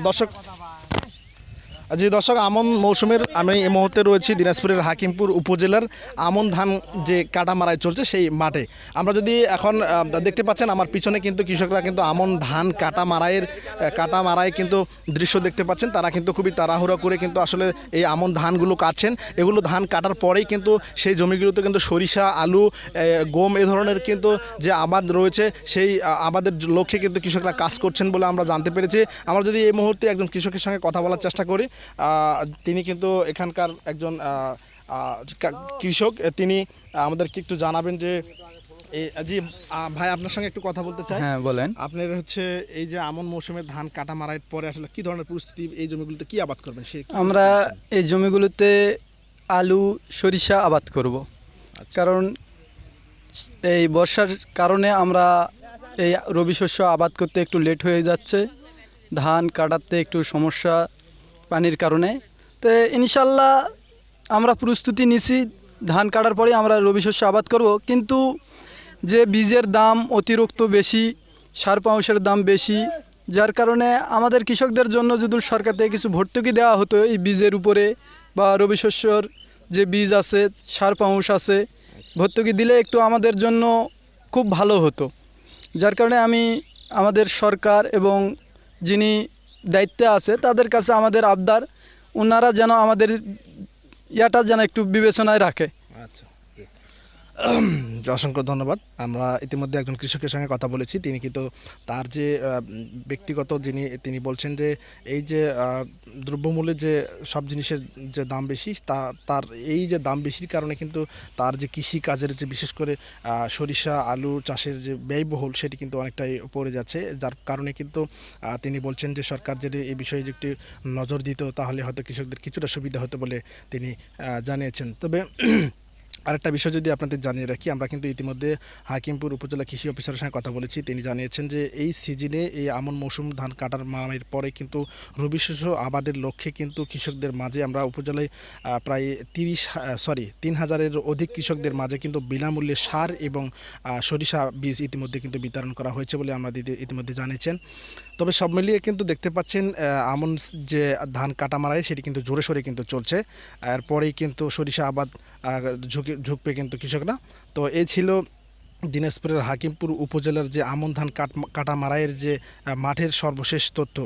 দর্শক জি দর্শক, আমন মৌসুমের আমি এই মুহূর্তে রয়েছি দিনাজপুরের হাকিমপুর উপজেলার আমন ধান যে কাটা মারাই চলছে সেই মাঠে। আমরা যদি এখন দেখতে পাচ্ছেন আমার পিছনে কিন্তু কৃষকরা কিন্তু আমন ধান কাটা মারাই কিন্তু দৃশ্য দেখতে পাচ্ছেন। তারা কিন্তু খুবই তাড়াহুড়া করে কিন্তু আসলে এই আমন ধানগুলো কাটছেন। এগুলো ধান কাটার পরেই কিন্তু সেই জমিগুলোতে কিন্তু সরিষা, আলু, গম এ ধরনের কিন্তু যে আবাদ রয়েছে সেই আবাদের লক্ষ্যে কিন্তু কৃষকরা কাজ করছেন বলে আমরা জানতে পেরেছি। আমরা যদি এই মুহূর্তে একজন কৃষকের সঙ্গে কথা বলার চেষ্টা করি, তিনি কিন্তু এখানকার একজন কৃষক। তিনি আমাদেরকে একটু জানাবেন যে জি ভাই, আপনার সঙ্গে একটু কথা বলতে চাই। হ্যাঁ বলেন। আপনার হচ্ছে এই যে আমন মৌসুমে ধান কাটা মারার পরে আসলে কি ধরনের প্রস্তুতি, এই জমিগুলোতে কি আবাদ করবেন? আমরা এই জমিগুলোতে আলু, সরিষা আবাদ করব। কারণ এই বর্ষার কারণে আমরা এই রবি শস্য আবাদ করতে একটু লেট হয়ে যাচ্ছে, ধান কাটাতে একটু সমস্যা পানির কারণে। তো ইনশাল্লাহ আমরা প্রস্তুতি নিছি, ধান কাটার পরে আমরা রবি শস্য আবাদ করব। কিন্তু যে বীজের দাম অতিরিক্ত বেশি, সার পাউসের দাম বেশি, যার কারণে আমাদের কৃষকদের জন্য যদি সরকার থেকে কিছু ভর্তুকি দেওয়া হতো এই বীজের উপরে, বা রবি শস্যর যে বীজ আছে, সার পাউস আছে, ভর্তুকি দিলে একটু আমাদের জন্য খুব ভালো হতো। যার কারণে আমি আমাদের সরকার এবং যিনি দায়িত্বে আছে তাদের কাছে আমাদের আবদার, ওনারা যেন আমাদের ইয়াটা যেন একটু বিবেচনায় রাখে। আচ্ছা, অসংখ্য ধন্যবাদ। আমরা ইতিমধ্যে একজন কৃষকের সঙ্গে কথা বলেছি। তিনি কিন্তু তার যে ব্যক্তিগত তিনি বলছেন যে এই যে দ্রব্যমূল্যের যে সব জিনিসের যে দাম বেশি, তার এই যে দাম বেশির কারণে কিন্তু তার যে কৃষি কাজের যে বিশেষ করে সরিষা, আলু চাষের যে ব্যয়বহুল সেটি কিন্তু অনেকটাই পড়ে যাচ্ছে। যার কারণে কিন্তু তিনি বলছেন যে সরকার যদি এই বিষয়ে যে একটি নজর দিত তাহলে হয়তো কৃষকদের কিছুটা সুবিধা হতো বলে তিনি জানিয়েছেন। তবে আরেকটা বিষয় যদি আপনাদের জানিয়ে রাখি, আমরা কিন্তু ইতিমধ্যে হাকিমপুর উপজেলা কৃষি অফিসারের সঙ্গে কথা বলেছি। তিনি জানিয়েছেন যে এই সিজনে এই আমন মৌসুম ধান কাটার মামের পরে কিন্তু রবি শস্য আবাদের লক্ষ্যে কিন্তু কৃষকদের মাঝে আমরা উপজেলায় প্রায় 3,000-এর অধিক কৃষকদের মাঝে কিন্তু বিনামূল্যে সার এবং সরিষা বীজ ইতিমধ্যে কিন্তু বিতরণ করা হয়েছে বলে আমাদের ইতিমধ্যে জানিয়েছেন। তবে সব মিলিয়ে কিন্তু দেখতে পাচ্ছেন আমন যে ধান কাটা মারাই সেটি কিন্তু জোরে সোরে কিন্তু চলছে। এরপরেই কিন্তু সরিষা আবাদ ঝুঁকবে কিন্তু কৃষকরা। তো এই ছিল দিনাজপুরের হাকিমপুর উপজেলার যে আমন ধান কাটা মারাইয়ের যে মাঠের সর্বশেষ তথ্য।